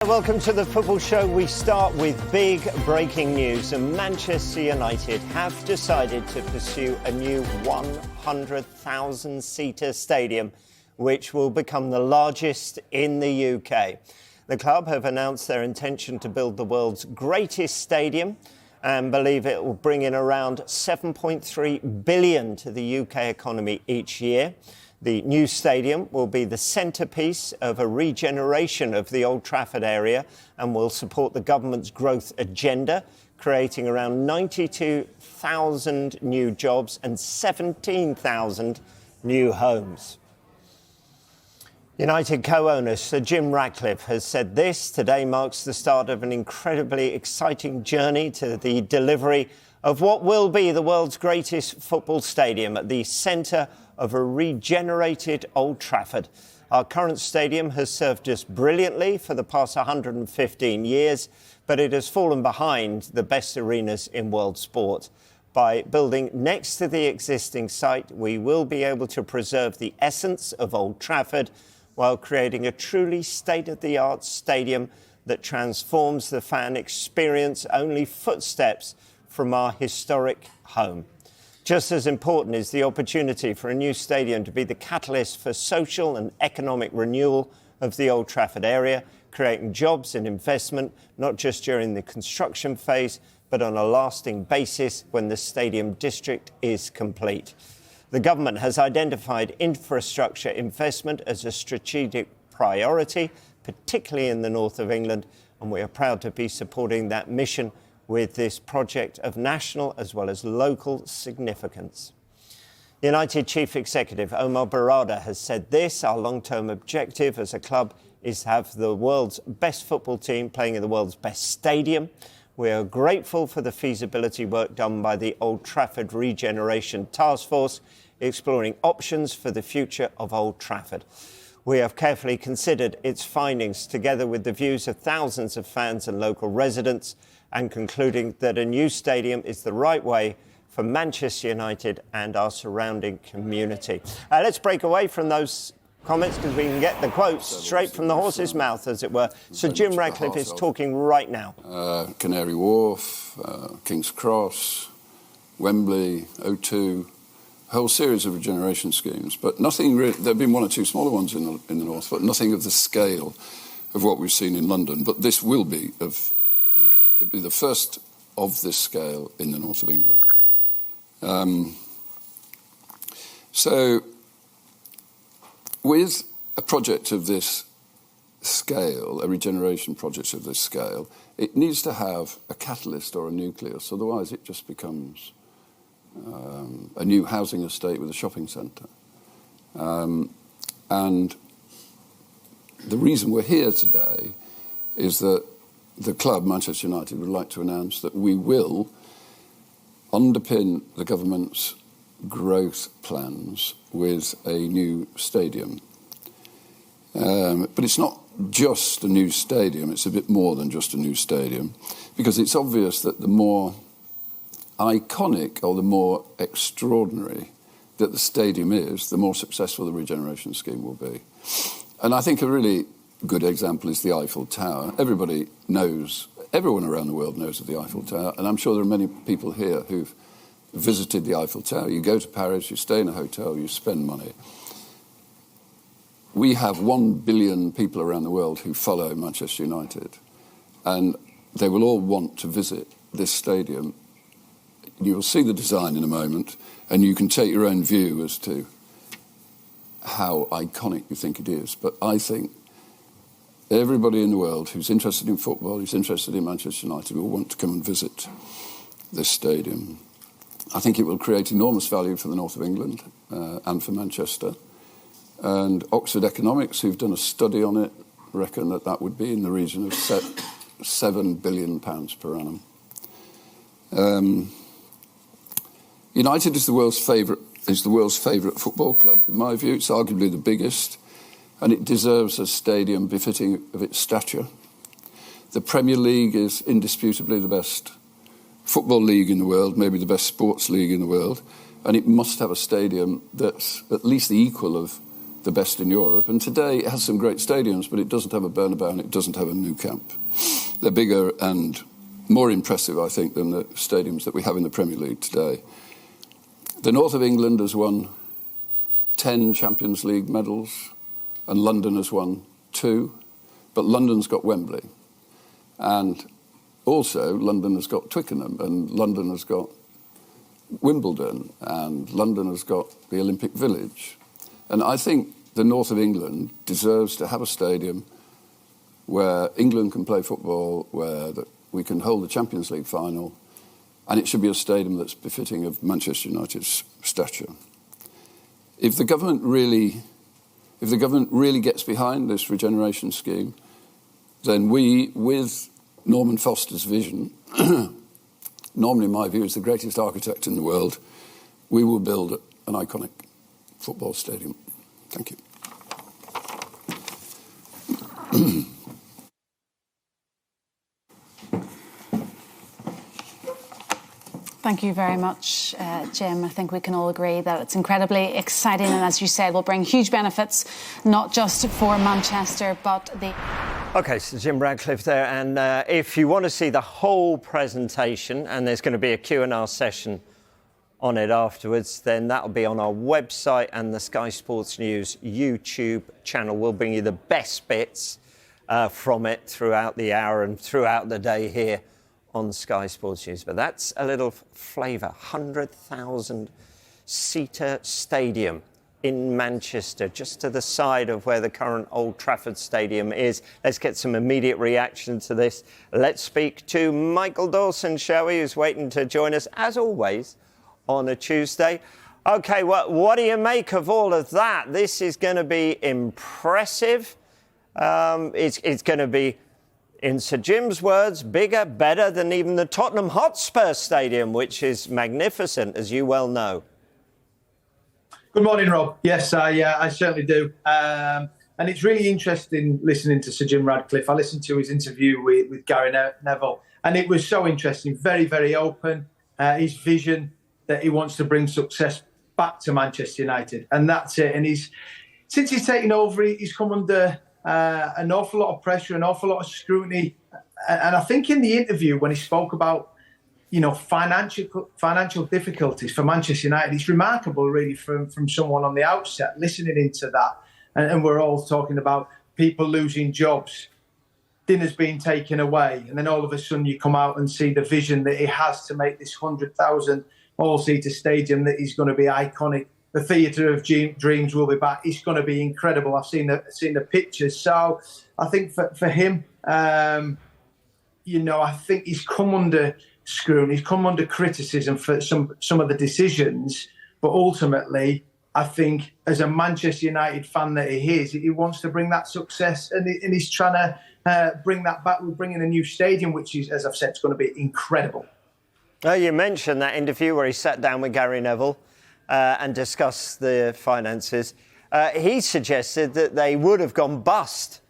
Welcome to the Football Show. We start with big breaking news, and Manchester United have decided to pursue a new 100,000-seater stadium, which will become the largest in the UK. The club have announced their intention to build the world's greatest stadium and believe it will bring in around £7.3 billion to the UK economy each year. The new stadium will be the centrepiece of a regeneration of the Old Trafford area and will support the government's growth agenda, creating around 92,000 new jobs and 17,000 new homes. United co-owner Sir Jim Ratcliffe has said this: today marks the start of an incredibly exciting journey to the delivery of what will be the world's greatest football stadium at the centre of a regenerated Old Trafford. Our current stadium has served us brilliantly for the past 115 years, but it has fallen behind the best arenas in world sport. By building next to the existing site, we will be able to preserve the essence of Old Trafford while creating a truly state-of-the-art stadium that transforms the fan experience only footsteps from our historic home. Just as important is the opportunity for a new stadium to be the catalyst for social and economic renewal of the Old Trafford area, creating jobs and investment, not just during the construction phase, but on a lasting basis when the stadium district is complete. The government has identified infrastructure investment as a strategic priority, particularly in the north of England, and we are proud to be supporting that mission with this project of national as well as local significance. United Chief Executive Omar Barada has said this: our long-term objective as a club is to have the world's best football team playing in the world's best stadium. We are grateful for the feasibility work done by the Old Trafford Regeneration Task Force, exploring options for the future of Old Trafford. We have carefully considered its findings together with the views of thousands of fans and local residents, and concluding that a new stadium is the right way for Manchester United and our surrounding community. Let's break away from those comments because we can get the quotes straight from the horse's mouth, as it were. So Jim Ratcliffe is talking right now. Canary Wharf, King's Cross, Wembley, O2, a whole series of regeneration schemes, but nothing there have been one or two smaller ones in the north, but nothing of the scale of what we've seen in London. But this will be it'll be the first of this scale in the north of England. So with a project of this scale, a regeneration project of this scale, it needs to have a catalyst or a nucleus, otherwise it just becomes a new housing estate with a shopping centre. And the reason we're here today is that the club, Manchester United, would like to announce that we will underpin the government's growth plans with a new stadium. But it's not just a new stadium, it's a bit more than just a new stadium, because it's obvious that the more iconic or the more extraordinary that the stadium is, the more successful the regeneration scheme will be. And I think a really good example is the Eiffel Tower. Everybody knows, everyone around the world knows of the Eiffel Tower, and I'm sure there are many people here who've visited the Eiffel Tower. You go to Paris, you stay in a hotel, you spend money. We have 1 billion people around the world who follow Manchester United, and they will all want to visit this stadium. You'll see the design in a moment, and you can take your own view as to how iconic you think it is. But I think everybody in the world who's interested in football, who's interested in Manchester United, will want to come and visit this stadium. I think it will create enormous value for the north of England and for Manchester. And Oxford Economics, who've done a study on it, reckon that that would be in the region of £7 billion per annum. United is the world's favourite football club. In my view, it's arguably the biggest, and it deserves a stadium befitting of its stature. The Premier League is indisputably the best football league in the world, maybe the best sports league in the world, and it must have a stadium that's at least the equal of the best in Europe. And today it has some great stadiums, but it doesn't have a Bernabeu and it doesn't have a Nou Camp. They're bigger and more impressive, I think, than the stadiums that we have in the Premier League today. The north of England has won 10 Champions League medals and London has won 2, but London's got Wembley. And also London has got Twickenham and London has got Wimbledon and London has got the Olympic Village. And I think the north of England deserves to have a stadium where England can play football, where we can hold the Champions League final, and it should be a stadium that's befitting of Manchester United's stature. If the government really gets behind this regeneration scheme, then we, with Norman Foster's vision, Norman, in my view, is the greatest architect in the world, we will build an iconic football stadium. Thank you. Thank you very much, Jim. I think we can all agree that it's incredibly exciting and, as you said, will bring huge benefits, not just for Manchester, but the... OK, so Jim Ratcliffe there. And if you want to see the whole presentation, and there's going to be a Q&R session on it afterwards, then that'll be on our website, and the Sky Sports News YouTube channel will bring you the best bits from it throughout the hour and throughout the day here on Sky Sports News. But that's a little flavour. 100,000-seater stadium in Manchester, just to the side of where the current Old Trafford Stadium is. Let's get some immediate reaction to this. Let's speak to Michael Dawson, shall we, who's waiting to join us, as always, on a Tuesday. OK, what do you make of all of that? This is going to be impressive. It's going to be, in Sir Jim's words, bigger, better than even the Tottenham Hotspur Stadium, which is magnificent, as you well know. Good morning, Rob. Yes, I certainly do. And it's really interesting listening to Sir Jim Ratcliffe. I listened to his interview with Gary Neville, and it was so interesting, very, very open. His vision that he wants to bring success back to Manchester United, and that's it. And since he's taken over, he's come under an awful lot of pressure, an awful lot of scrutiny. And I think in the interview, when he spoke about, financial difficulties for Manchester United, it's remarkable, really, from someone on the outset listening into that. And we're all talking about people losing jobs, dinners being taken away, and then all of a sudden you come out and see the vision that he has to make this 100,000 all-seater stadium that is going to be iconic. The Theatre of Dreams will be back. It's going to be incredible. I've seen the pictures. So I think for him, I think he's come under scrutiny. He's come under criticism for some of the decisions. But ultimately, I think as a Manchester United fan that he is, he wants to bring that success, and he's trying to bring that back with bringing a new stadium, which is, as I've said, it's going to be incredible. You mentioned that interview where he sat down with Gary Neville and discussed the finances. He suggested that they would have gone bust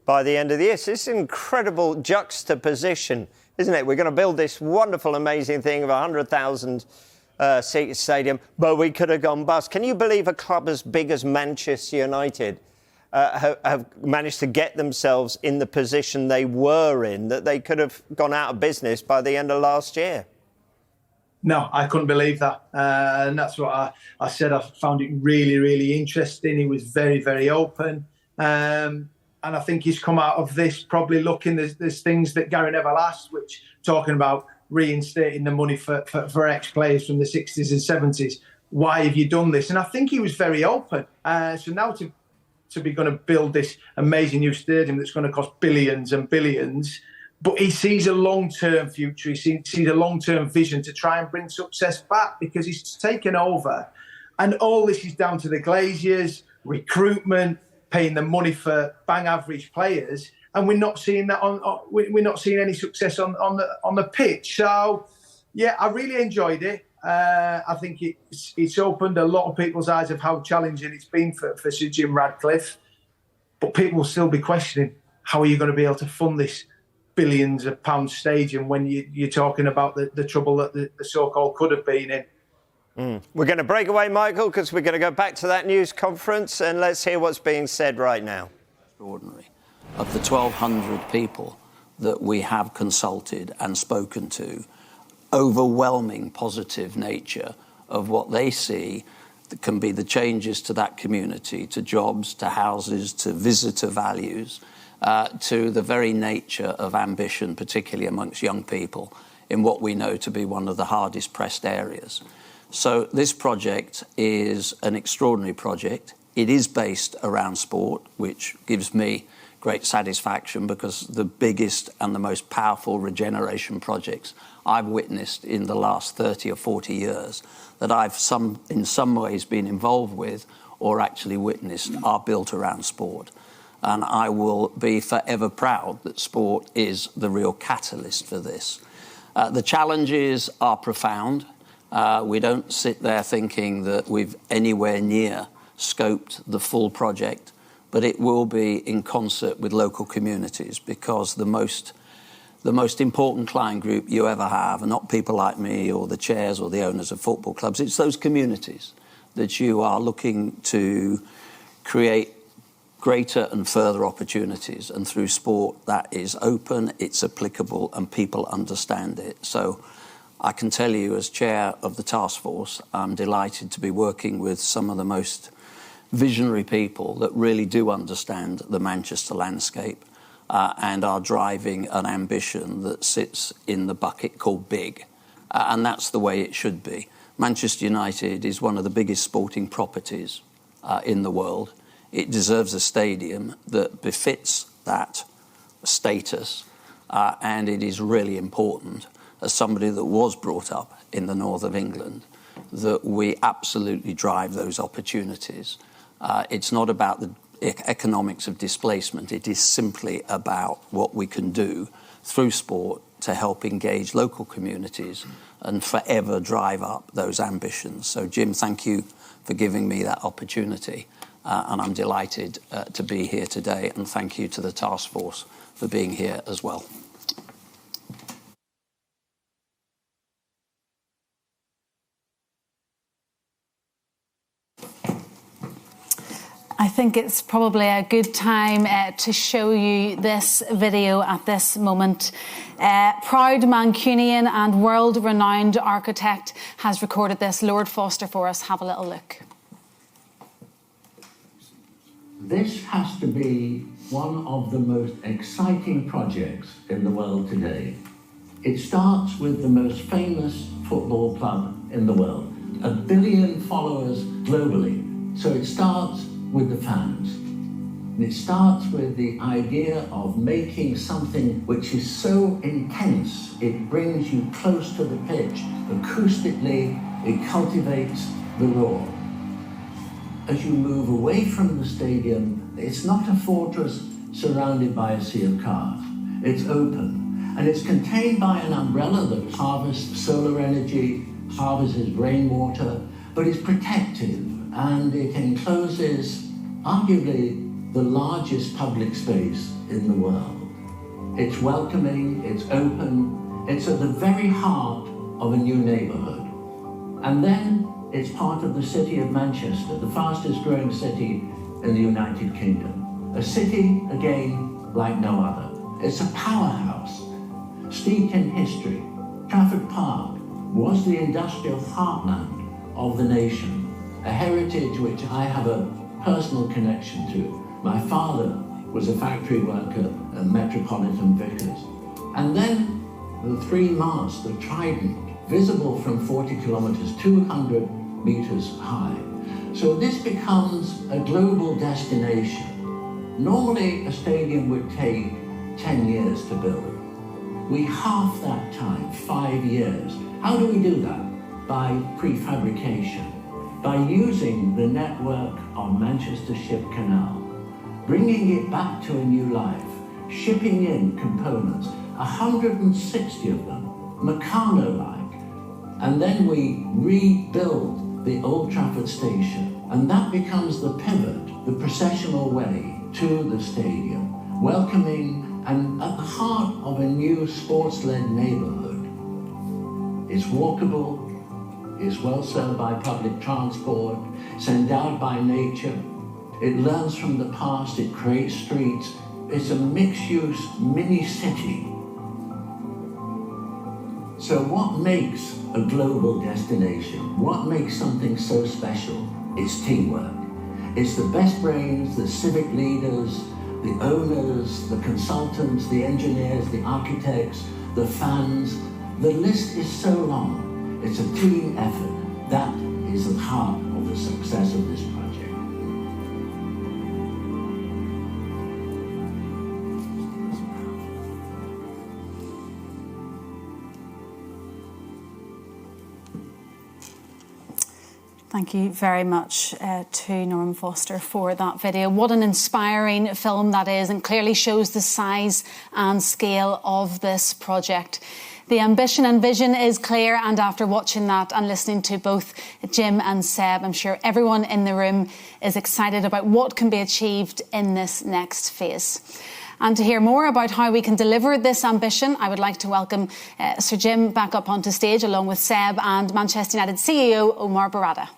by the end of the year. So it's an incredible juxtaposition, isn't it? We're going to build this wonderful, amazing thing of a 100,000-seat stadium, but we could have gone bust. Can you believe a club as big as Manchester United have managed to get themselves in the position they were in, that they could have gone out of business by the end of last year? No, I couldn't believe that. And that's what I said. I found it really, really interesting. He was very, very open. And I think he's come out of this probably looking, there's things that Gary Neville asked, which talking about reinstating the money for ex-players from the 60s and 70s. Why have you done this? And I think he was very open. So now to be going to build this amazing new stadium that's going to cost billions and billions, but he sees a long-term future. He sees a long-term vision to try and bring success back, because he's taken over. And all this is down to the Glaziers, recruitment, paying the money for bang-average players. And we're not seeing that we're not seeing any success on the pitch. So, yeah, I really enjoyed it. I think it's opened a lot of people's eyes of how challenging it's been for Sir Jim Ratcliffe. But people will still be questioning, how are you going to be able to fund this billions of pound stadium when you're talking about the trouble that the so-called could have been in? We're going to break away, Michael, because we're going to go back to that news conference, and let's hear what's being said right now. Extraordinary. Of the 1,200 people that we have consulted and spoken to, overwhelming positive nature of what they see that can be the changes to that community, to jobs, to houses, to visitor values, to the very nature of ambition, particularly amongst young people, in what we know to be one of the hardest pressed areas. So this project is an extraordinary project. It is based around sport, which gives me great satisfaction because the biggest and the most powerful regeneration projects I've witnessed in the last 30 or 40 years that I've in some ways been involved with or actually witnessed are built around sport. And I will be forever proud that sport is the real catalyst for this. The challenges are profound. We don't sit there thinking that we've anywhere near scoped the full project, but it will be in concert with local communities because the most important client group you ever have are not people like me or the chairs or the owners of football clubs. It's those communities that you are looking to create greater and further opportunities. And through sport, that is open, it's applicable, and people understand it. So I can tell you, as chair of the task force, I'm delighted to be working with some of the most visionary people that really do understand the Manchester landscape and are driving an ambition that sits in the bucket called big. And that's the way it should be. Manchester United is one of the biggest sporting properties in the world. It deserves a stadium that befits that status, and it is really important, as somebody that was brought up in the north of England, that we absolutely drive those opportunities. It's not about the economics of displacement. It is simply about what we can do through sport to help engage local communities and forever drive up those ambitions. So, Jim, thank you for giving me that opportunity. And I'm delighted to be here today. And thank you to the task force for being here as well. I think it's probably a good time to show you this video at this moment. Proud Mancunian and world-renowned architect has recorded this. Lord Foster for us. Have a little look. This has to be one of the most exciting projects in the world today. It starts with the most famous football club in the world, 1 billion followers globally. So it starts with the fans. And it starts with the idea of making something which is so intense, it brings you close to the pitch. Acoustically, it cultivates the roar. As you move away from the stadium, it's not a fortress surrounded by a sea of cars. It's open, and it's contained by an umbrella that harvests solar energy, harvests rainwater, but it's protective, and it encloses arguably the largest public space in the world. It's welcoming, it's open, it's at the very heart of a new neighbourhood. And then it's part of the city of Manchester, the fastest growing city in the United Kingdom. A city, again, like no other. It's a powerhouse, steeped in history. Trafford Park was the industrial heartland of the nation, a heritage which I have a personal connection to. My father was a factory worker at Metropolitan Vickers. And then the three masts, the Trident, visible from 40 kilometres, 200 metres high. So this becomes a global destination. Normally a stadium would take 10 years to build. We half that time, 5 years. How do we do that? By prefabrication, by using the network on Manchester Ship Canal, bringing it back to a new life, shipping in components, 160 of them, Meccano-like, and then we rebuild the Old Trafford station, and that becomes the pivot, the processional way to the stadium, welcoming and at the heart of a new sports-led neighbourhood. It's walkable, It's well served by public transport. It's endowed by nature. It learns from the past. It creates streets. It's a mixed-use mini-city. So what makes a global destination? What makes something so special? It's teamwork. It's the best brains, the civic leaders, the owners, the consultants, the engineers, the architects, the fans. The list is so long. It's a team effort. That is the heart of the success of this project. Thank you very much to Norman Foster for that video. What an inspiring film that is, and clearly shows the size and scale of this project. The ambition and vision is clear, and after watching that and listening to both Jim and Seb, I'm sure everyone in the room is excited about what can be achieved in this next phase. And to hear more about how we can deliver this ambition, I would like to welcome Sir Jim back up onto stage along with Seb and Manchester United CEO Omar Barada.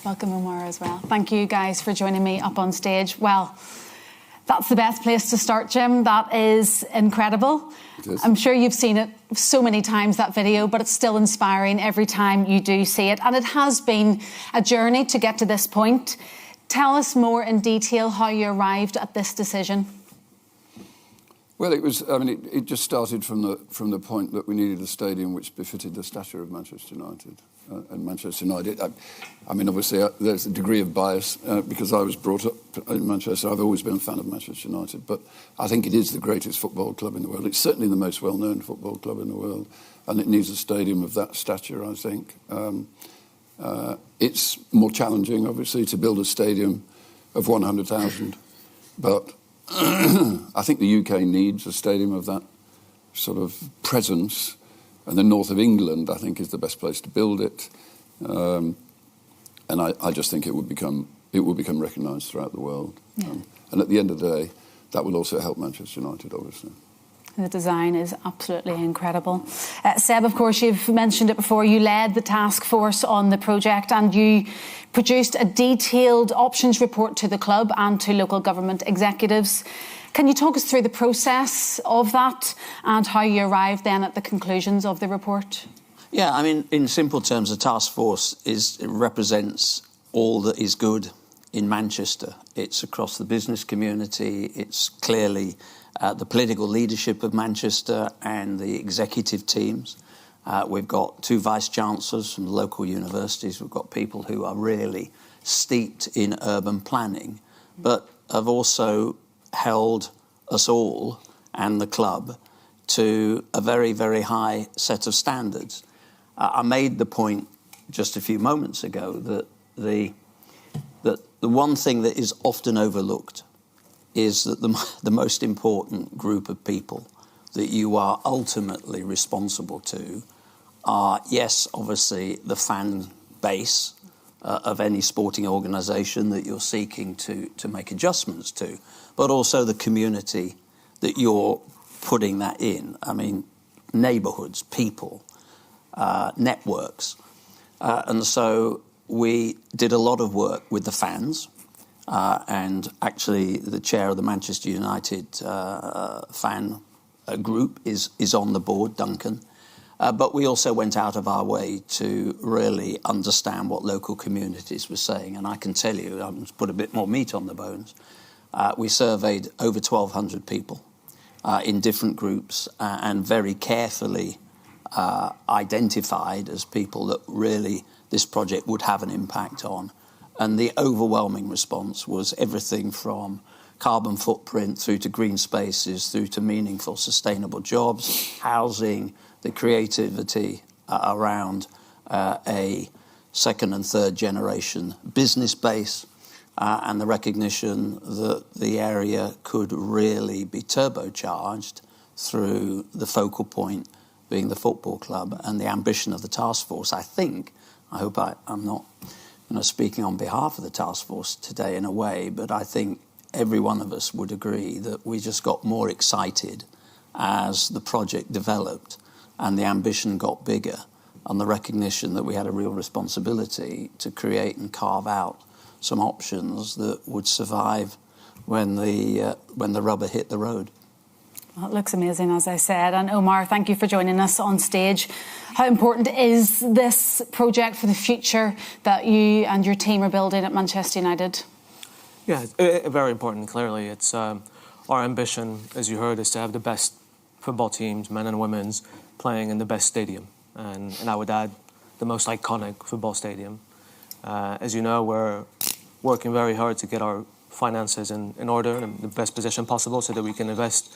Welcome, Omar, as well. Thank you guys for joining me up on stage. Well, that's the best place to start, Jim. That is incredible. I'm sure you've seen it so many times, that video, but it's still inspiring every time you do see it. And it has been a journey to get to this point. Tell us more in detail how you arrived at this decision. Well, it just started from the point that we needed a stadium which befitted the stature of Manchester United. And Manchester United, obviously there's a degree of bias because I was brought up in Manchester. I've always been a fan of Manchester United, but I think it is the greatest football club in the world. It's certainly the most well-known football club in the world, and it needs a stadium of that stature, I think. It's more challenging, obviously, to build a stadium of 100,000, but I think the UK needs a stadium of that sort of presence, and the north of England, I think, is the best place to build it. And I just think it would become recognised throughout the world. Yeah. And at the end of the day, that will also help Manchester United, obviously. The design is absolutely incredible. Seb, of course, you've mentioned it before. You led the task force on the project and you produced a detailed options report to the club and to local government executives. Can you talk us through the process of that and how you arrived then at the conclusions of the report? Yeah, in simple terms, the task force represents all that is good in Manchester. It's across the business community. It's clearly the political leadership of Manchester and the executive teams. We've got 2 vice-chancellors from local universities. We've got people who are really steeped in urban planning, but have also held us all and the club to a very, very high set of standards. I made the point just a few moments ago that the one thing that is often overlooked is that the most important group of people that you are ultimately responsible to are, yes, obviously the fan base of any sporting organisation that you're seeking to make adjustments to, but also the community that you're putting that in. Neighbourhoods, people, networks. And so we did a lot of work with the fans. And actually, the chair of the Manchester United fan group is on the board, Duncan. But we also went out of our way to really understand what local communities were saying. And I can tell you, to put a bit more meat on the bones, we surveyed over 1,200 people in different groups and very carefully identified as people that really this project would have an impact on. And the overwhelming response was everything from carbon footprint through to green spaces, through to meaningful, sustainable jobs, housing, the creativity around a second and third generation business base, and the recognition that the area could really be turbocharged through the focal point being the football club. And the ambition of the task force, I think, I hope I'm not speaking on behalf of the task force today in a way, but I think every one of us would agree that we just got more excited as the project developed and the ambition got bigger, and the recognition that we had a real responsibility to create and carve out some options that would survive when the rubber hit the road. Well, it looks amazing, as I said. And Omar, thank you for joining us on stage. How important is this project for the future that you and your team are building at Manchester United? Yeah, very important, clearly. It's our ambition, as you heard, is to have the best football teams, men and women's, playing in the best stadium. And I would add, the most iconic football stadium. As you know, we're working very hard to get our finances in order and in the best position possible so that we can invest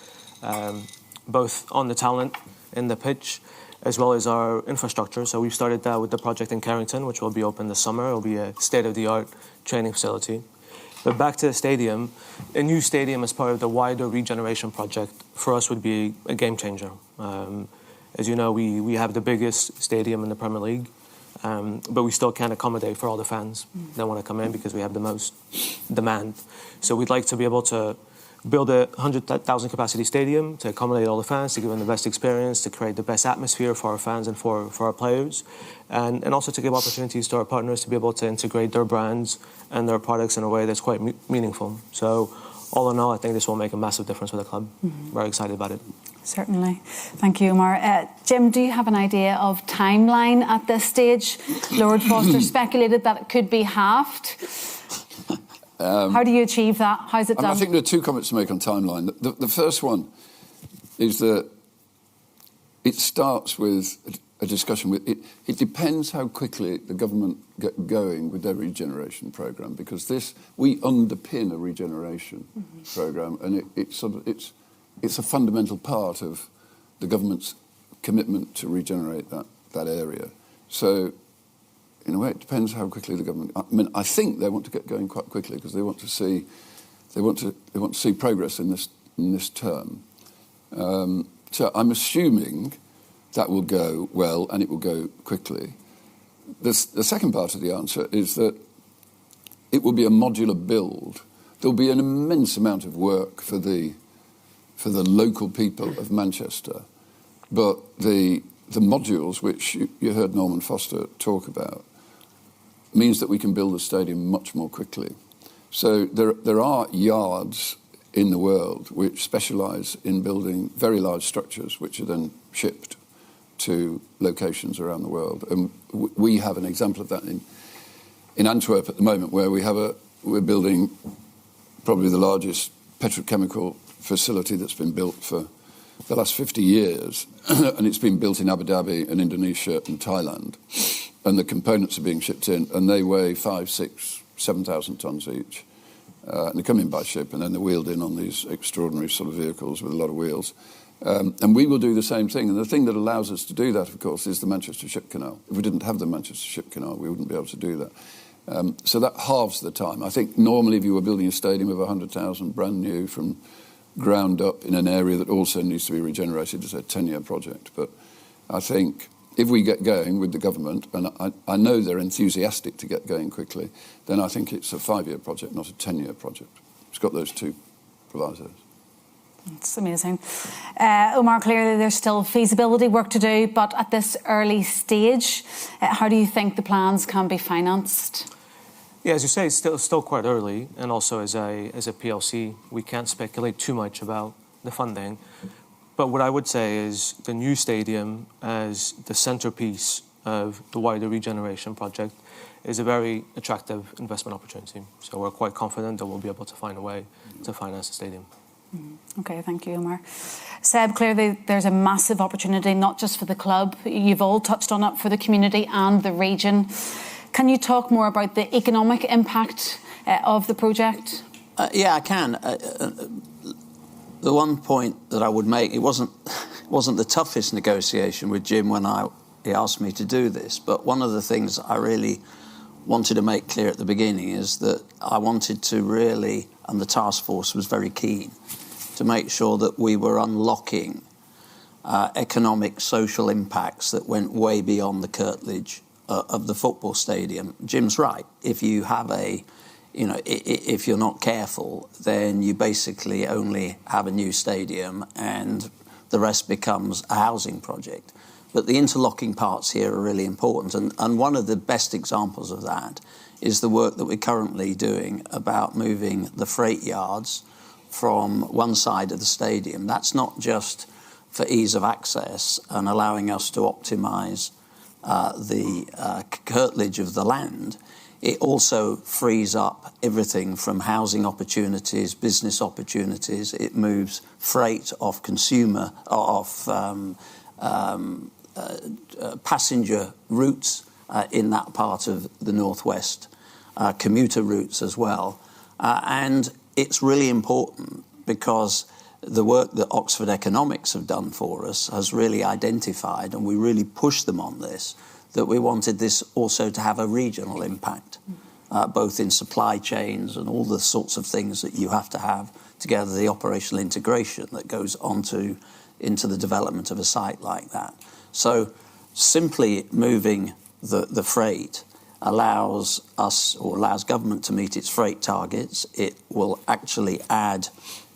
both on the talent in the pitch as well as our infrastructure. So we've started that with the project in Carrington, which will be open this summer. It'll be a state-of-the-art training facility. But back to the stadium, a new stadium as part of the wider regeneration project for us would be a game changer. As you know, we have the biggest stadium in the Premier League, but we still can't accommodate for all the fans that want to come in because we have the most demand. So we'd like to be able to build a 100,000 capacity stadium to accommodate all the fans, to give them the best experience, to create the best atmosphere for our fans and for our players, and also to give opportunities to our partners to be able to integrate their brands and their products in a way that's quite meaningful. So all in all, I think this will make a massive difference for the club. Very excited about it. Certainly. Thank you, Omar. Jim, do you have an idea of timeline at this stage? Lord Foster speculated that it could be halved. How do you achieve that? How's it done? I think there are two comments to make on timeline. The first one is that it starts with a discussion with it depends how quickly the government get going with their regeneration programme, because we underpin a regeneration programme, and it's a fundamental part of the government's commitment to regenerate that area. So in a way, it depends how quickly the government. I mean, I think they want to get going quite quickly because they want to see progress in this term. So I'm assuming that will go well and it will go quickly. The second part of the answer is that it will be a modular build. There'll be an immense amount of work for the local people of Manchester, but the modules which you heard Norman Foster talk about means that we can build the stadium much more quickly. So there are yards in the world which specialise in building very large structures which are then shipped to locations around the world. And we have an example of that in Antwerp at the moment, where we're building probably the largest petrochemical facility that's been built for the last 50 years, and it's been built in Abu Dhabi and Indonesia and Thailand, and the components are being shipped in, and they weigh 5,000, 6,000, 7,000 tonnes each, and they come in by ship, and then they're wheeled in on these extraordinary sort of vehicles with a lot of wheels. And we will do the same thing, and the thing that allows us to do that, of course, is the Manchester Ship Canal. If we didn't have the Manchester Ship Canal, we wouldn't be able to do that. So that halves the time. I think normally if you were building a stadium of 100,000 brand new from ground up in an area that also needs to be regenerated, it's a 10-year project. But I think if we get going with the government, and I know they're enthusiastic to get going quickly, then I think it's a 5-year project, not a 10-year project. It's got those two provisos. It's amazing. Omar, clearly there's still feasibility work to do, but at this early stage, how do you think the plans can be financed? Yeah, as you say, it's still quite early, and also as a PLC, we can't speculate too much about the funding. But what I would say is the new stadium as the centrepiece of the wider regeneration project is a very attractive investment opportunity. So we're quite confident that we'll be able to find a way to finance the stadium. Okay, thank you, Omar. Seb, clearly there's a massive opportunity, not just for the club. You've all touched on it, for the community and the region. Can you talk more about the economic impact of the project? Yeah, I can. The one point that I would make, it wasn't the toughest negotiation with Jim when he asked me to do this, but one of the things I really wanted to make clear at the beginning is that I wanted to really, and the task force was very keen, to make sure that we were unlocking economic, social impacts that went way beyond the curtilage of the football stadium, Jim's right. If you have if you're not careful, then you basically only have a new stadium and the rest becomes a housing project. But the interlocking parts here are really important. And one of the best examples of that is the work that we're currently doing about moving the freight yards from one side of the stadium. That's not just for ease of access and allowing us to optimise the curtilage of the land. It also frees up everything from housing opportunities, business opportunities. It moves freight off passenger routes in that part of the northwest, commuter routes as well. And it's really important because the work that Oxford Economics have done for us has really identified, and we really pushed them on this, that we wanted this also to have a regional impact, both in supply chains and all the sorts of things that you have to have together, the operational integration that goes into the development of a site like that. So simply moving the freight allows us, or allows government to meet its freight targets. It will actually add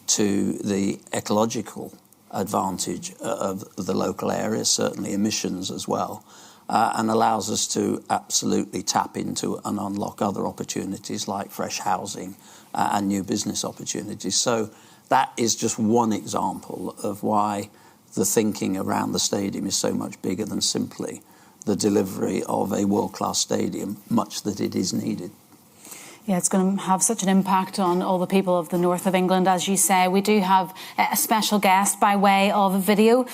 to the ecological advantage of the local area, certainly emissions as well, and allows us to absolutely tap into and unlock other opportunities like fresh housing and new business opportunities. So that is just one example of why the thinking around the stadium is so much bigger than simply the delivery of a world-class stadium, much that it is needed. Yeah, it's going to have such an impact on all the people of the north of England, as you say. We do have a special guest by way of a video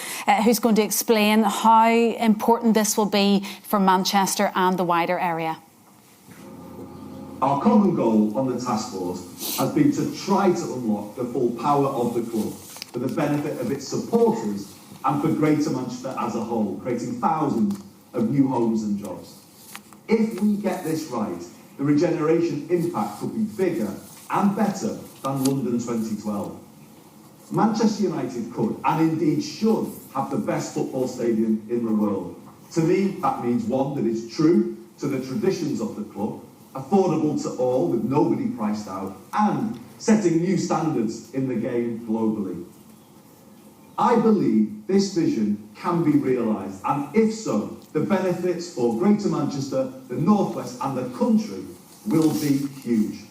who's going to explain how important this will be for Manchester and the wider area. Our common goal on the task force has been to try to unlock the full power of the club for the benefit of its supporters and for Greater Manchester as a whole, creating thousands of new homes and jobs. If we get this right, the regeneration impact could be bigger and better than London 2012. Manchester United could, and indeed should, have the best football stadium in the world. To me, that means one that is true to the traditions of the club, affordable to all with nobody priced out, and setting new standards in the game globally. I believe this vision can be realised, and if so, the benefits for Greater Manchester, the North West and the country will be huge.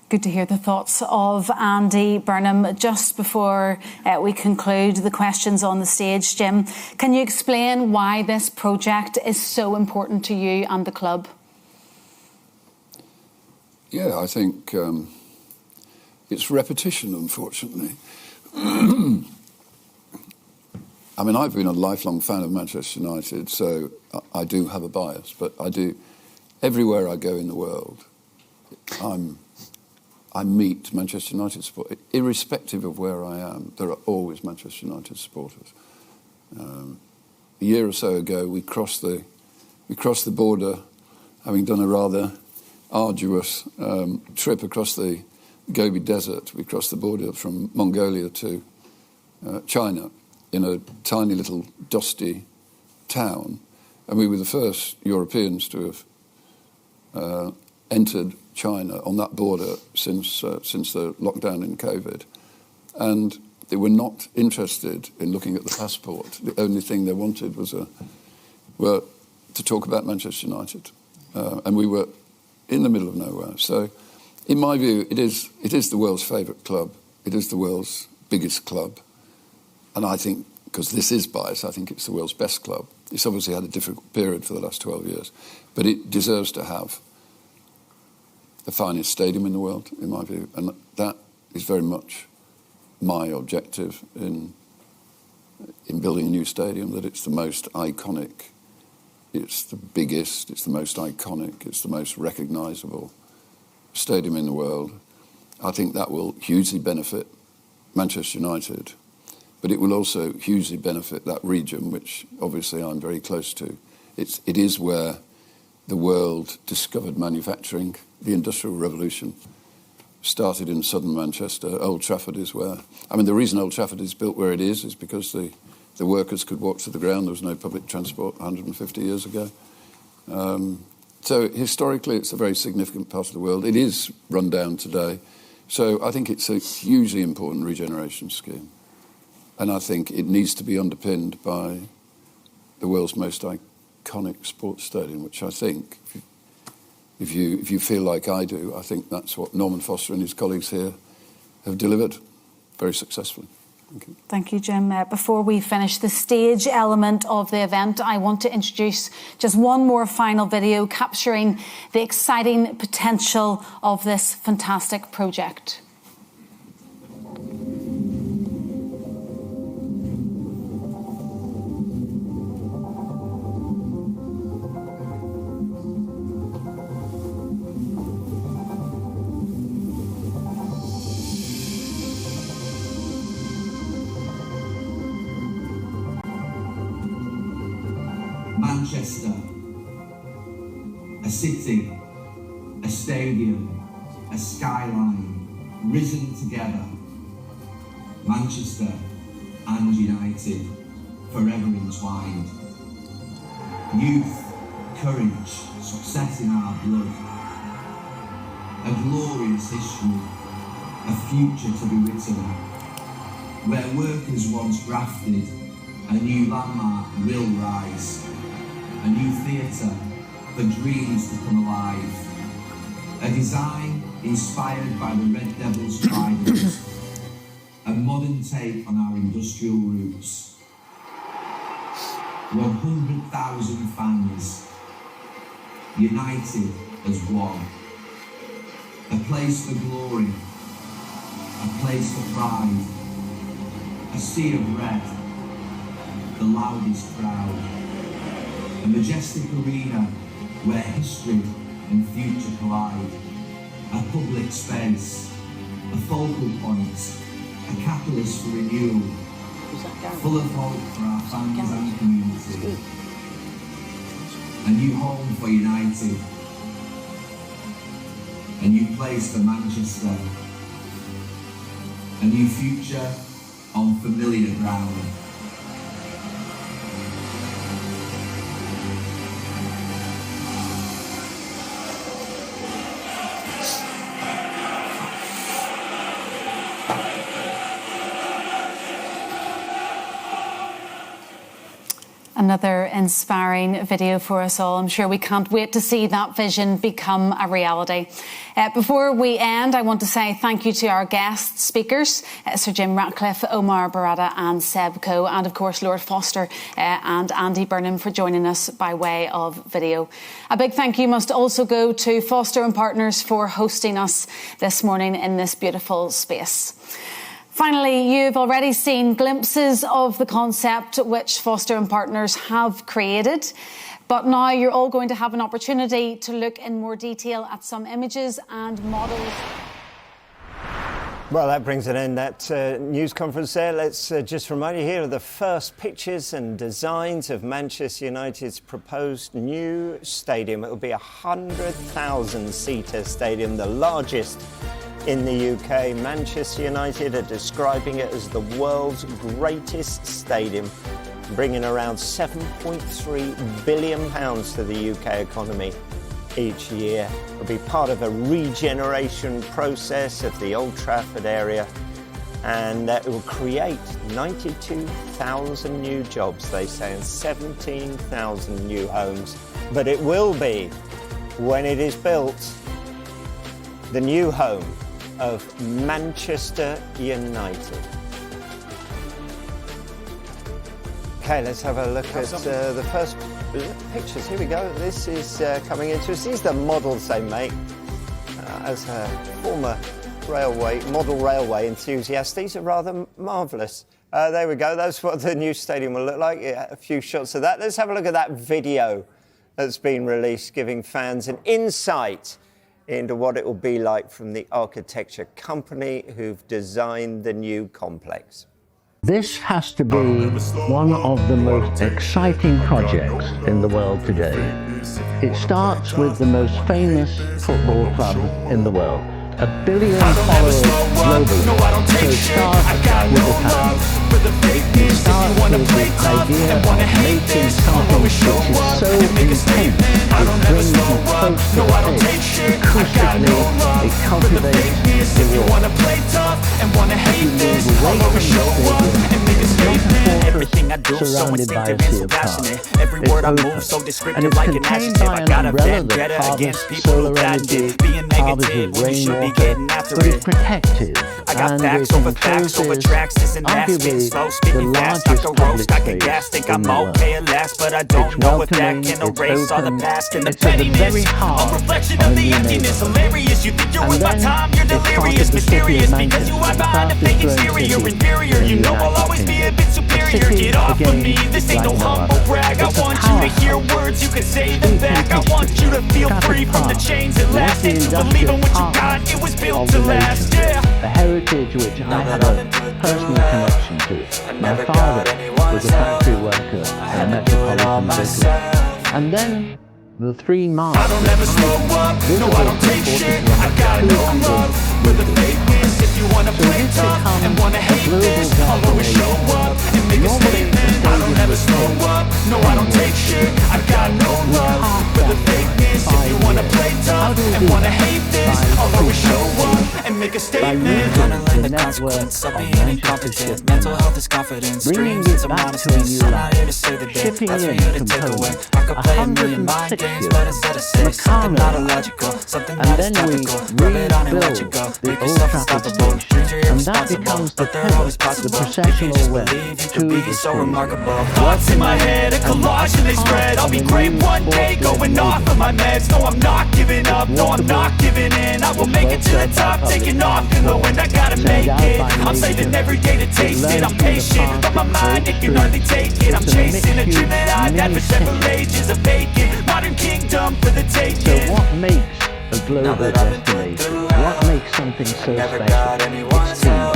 Good to hear the thoughts of Andy Burnham. Just before we conclude the questions on the stage, Jim, can you explain why this project is so important to you and the club? Yeah, I think it's repetition, unfortunately. I mean, I've been a lifelong fan of Manchester United, so I do have a bias, but I do. Everywhere I go in the world, I meet Manchester United supporters. Irrespective of where I am, there are always Manchester United supporters. A year or so ago, we crossed the border, having done a rather arduous trip across the Gobi Desert. We crossed the border from Mongolia to China in a tiny little dusty town, and we were the first Europeans to have entered China on that border since the lockdown in COVID. And they were not interested in looking at the passport. The only thing they wanted was to talk about Manchester United. And we were in the middle of nowhere. So in my view, it is the world's favourite club. It is the world's biggest club. And I think, because this is biased, I think it's the world's best club. It's obviously had a difficult period for the last 12 years. But it deserves to have the finest stadium in the world, in my view. And that is very much my objective in building a new stadium, that it's the most iconic, it's the biggest, it's the most iconic, it's the most recognisable stadium in the world. I think that will hugely benefit Manchester United, but it will also hugely benefit that region, which obviously I'm very close to. It is where the world discovered manufacturing. The Industrial Revolution started in southern Manchester. Old Trafford is where... I mean, the reason Old Trafford is built where it is because the The workers could walk to the ground. There was no public transport 150 years ago. So historically, it's a very significant part of the world. It is run down today. So I think it's a hugely important regeneration scheme. And I think it needs to be underpinned by the world's most iconic sports stadium, which I think, if you feel like I do, I think that's what Norman Foster and his colleagues here have delivered very successfully. Thank you. Thank you, Jim. Before we finish the stage element of the event, I want to introduce just one more final video capturing the exciting potential of this fantastic project. Manchester, a city, a stadium, a skyline, risen together. Manchester and United, forever entwined. Youth, courage, success in our blood. A glorious history, a future to be written. Where workers once grafted, a new landmark will rise. A new theatre for dreams to come alive. A design inspired by the Red Devils' trident. A modern take on our industrial roots. 100,000 fans, united as one. A place for glory, a place for pride. A sea of red, the loudest crowd. A majestic arena where history and future collide. A public space, a focal point, a catalyst for renewal. Full of hope for our fans and community. A new home for United. A new place for Manchester. A new future on familiar ground. Another inspiring video for us all. I'm sure we can't wait to see that vision become a reality. Before we end, I want to say thank you to our guest speakers, Sir Jim Ratcliffe, Omar Barada and Seb Coe, and of course Lord Foster and Andy Burnham for joining us by way of video. A big thank you must also go to Foster and Partners for hosting us this morning in this beautiful space. Finally, you've already seen glimpses of the concept which Foster and Partners have created. But now you're all going to have an opportunity to look in more detail at some images and models. Well, that brings an end that news conference there. Let's just remind you here of the first pictures and designs of Manchester United's proposed new stadium. It will be a 100,000-seater stadium, the largest in the UK. Manchester United are describing it as the world's greatest stadium, bringing around £7.3 billion to the UK economy each year. It'll be part of a regeneration process of the Old Trafford area, and it will create 92,000 new jobs, they say, and 17,000 new homes. But it will be, when it is built, the new home of Manchester United. Okay, let's have a look at the first pictures. Here we go. This is coming into us. These are the models they make. As a former model railway enthusiast, these are rather marvellous. There we go. That's what the new stadium will look like. Yeah, a few shots of that. Let's have a look at that video that's been released, giving fans an insight into what it will be like from the architecture company who've designed the new complex. This has to be one of the most exciting projects in the world today. It starts with the most famous football club in the world. 1 billion followers globally. So it starts with the fans. It starts with the idea of making something which is so intense, it brings you close to the pitch. Acoustically, it cultivates the wall. You move away from the stadium, Everything I do so instinctive and so passionate. Every word I move so descriptive, like an adjective. I got a vendetta against people who patented being negative when you should be getting after but it. it's protected. I got And facts it over tracks. This and that, spitting arguably slow, speaking the fast, like a largest roast. I public can gas, space think in I'm the world. okay at last, but I don't It's know if that welcoming, can it's erase all the open, past and the it's at the pettiness. very heart A reflection of of a the new emptiness, neighborhood. hilarious. You think you're And with my then time, you're it's part delirious, of the city of mysterious, because you Manchester, are the behind a fastest fake growing exterior, city inferior. in You the know I'll United always be a Kingdom. bit superior. city, Get off of again, me, this ain't like no no humble other. brag. I It's a want you to hear powerhouse. words, you can say them Deep back. I into want you to feel Trafford free from the Park. chains that last, and to believe in what you got. It was built to last, yeah. The heritage which I have a personal connection to. My father was a factory worker in metropolitan Italy. And then the 3 miles. I don't ever slow up, no I don't take shit. I got no love for the fakeness. If you wanna play tough and wanna hate this, I'll always show up and make a statement. I don't ever slow up, no I don't take shit. I got no love for the fakeness. If you wanna play tough and wanna hate this, I'll always show up and make a statement. Gonna learn the consequence of being incompetent. Mental health is confidence, dreams is a modesty. I'm not here to say the day, that's for you to take away. I could play a million mind games, but instead of say something not illogical, something that is topical. Rub it on and let you go, make yourself unstoppable. Dreams are irresponsible, but they're always possible. If you just believe, you can be so remarkable. Thoughts in my head, a collage and they spread. I'll be great one day, going off of my meds. No, I'm not giving up, no, I'm not giving in. I will make it to the top, taking off in the wind. I gotta make it, I'm saving every day to taste it. I'm patient, but my mind, it can hardly take it. I'm chasing a dream that I've had for several ages. A vacant, modern kingdom for the So taking. what makes a global destination? What makes something so special? It's team.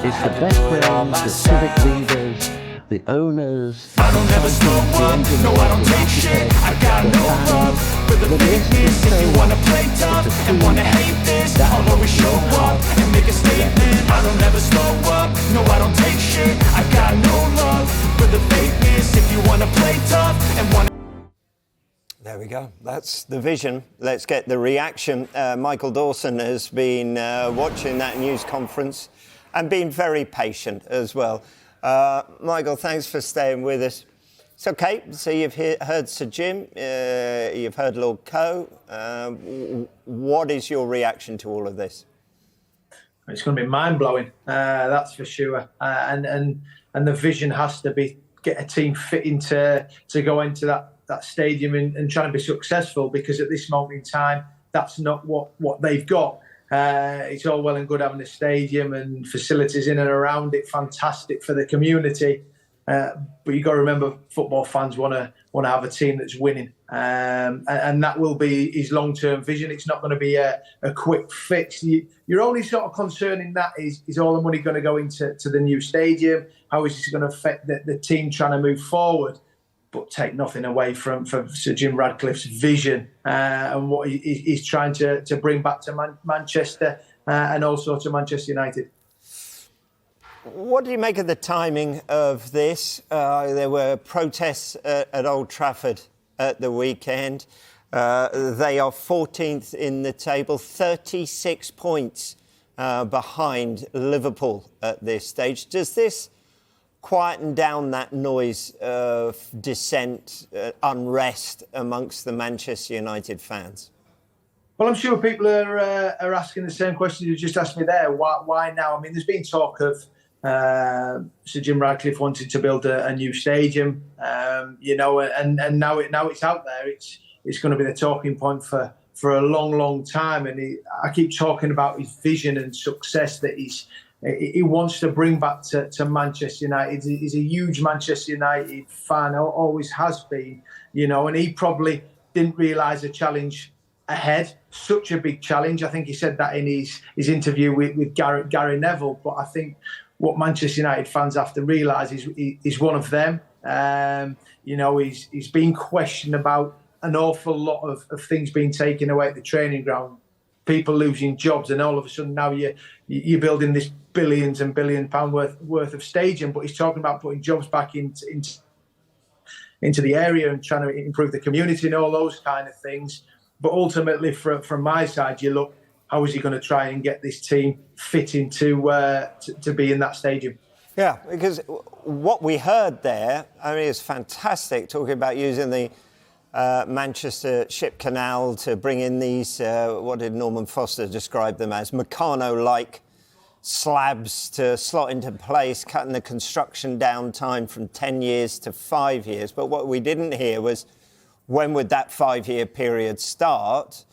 It's the best brains, the civic leaders, the owners, the I don't ever slow up, no I don't take shit. I got no love for the fakeness. If you wanna play tough and wanna hate this, I'll always show up and make a statement. I don't ever slow up, no I don't take shit. I got no love for the fakeness. If you wanna play tough and wanna. There we go. That's the vision. Let's get the reaction. Michael Dawson has been watching that news conference and been very patient as well. Michael, thanks for staying with us. It's okay. So you've heard Sir Jim, you've heard Lord Coe. What is your reaction to all of this? It's going to be mind-blowing, that's for sure. And the vision has to be get a team fit into to go into that stadium and trying to be successful, because at this moment in time, that's not what they've got. It's all well and good having a stadium and facilities in and around it, fantastic for the community. But you've got to remember, football fans want to have a team that's winning. And that will be his long-term vision. It's not going to be a quick fix. Your only sort of concern in that is all the money going to go into the new stadium? How is this going to affect the team trying to move forward? But take nothing away from Sir Jim Ratcliffe's vision and what he's trying to bring back to Manchester and also to Manchester United. What do you make of the timing of this? There were protests at Old Trafford at the weekend. They are 14th in the table, 36 points behind Liverpool at this stage. Does this quieten down that noise of dissent, unrest amongst the Manchester United fans? Well, I'm sure people are asking the same question you just asked me there. Why now? I mean, there's been talk of Sir Jim Ratcliffe wanted to build a new stadium, and now it's out there. It's going to be the talking point for a long time. And I keep talking about his vision and success that he wants to bring back to Manchester United. He's a huge Manchester United fan, always has been, and he probably didn't realise the challenge ahead, such a big challenge. I think he said that in his interview with Gary Neville. But I think what Manchester United fans have to realise is he's one of them. He's been questioned about an awful lot of things being taken away at the training ground, people losing jobs, and all of a sudden now you're building this billions and £billions worth of stadium, but he's talking about putting jobs back into the area and trying to improve the community and all those kind of things. But ultimately, from my side, you look, how is he going to try and get this team fit into to be in that stadium? Yeah, because what we heard there, I mean, is fantastic, talking about using the Manchester Ship Canal to bring in these, what did Norman Foster describe them as, Meccano-like slabs to slot into place, cutting the construction down time from 10 years to 5 years. But what we didn't hear was when would that 5-year period start?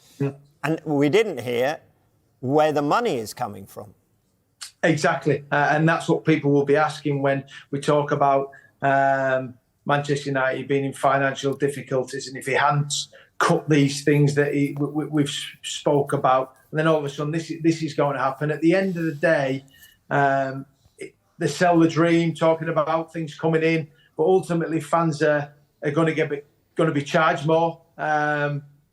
And we didn't hear where the money is coming from. Exactly. And that's what people will be asking when we talk about Manchester United being in financial difficulties, and if he hadn't cut these things that we've spoke about, and then all of a sudden this is going to happen. At the end of the day, they sell the dream, talking about things coming in, but ultimately fans are going to be charged more,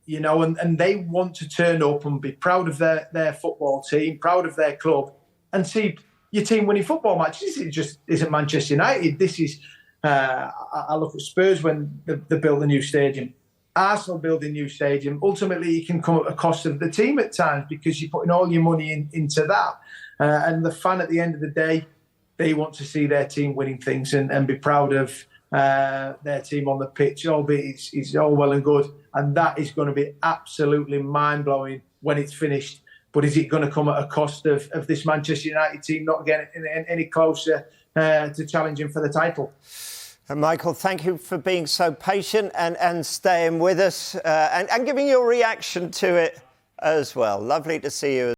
you know, and they want to turn up and be proud of their football team, proud of their club, and see your team winning football matches. This just isn't Manchester United. This is, I look at Spurs when they built a new stadium. Arsenal build a new stadium. Ultimately, it can come at the cost of the team at times because you're putting all your money into that. And the fan, at the end of the day, they want to see their team winning things and be proud of their team on the pitch, albeit it's all well and good. And that is going to be absolutely mind-blowing when it's finished. But is it going to come at a cost of this Manchester United team not getting any closer to challenging for the title? And Michael, thank you for being so patient and staying with us and giving your reaction to it as well. Lovely to see you.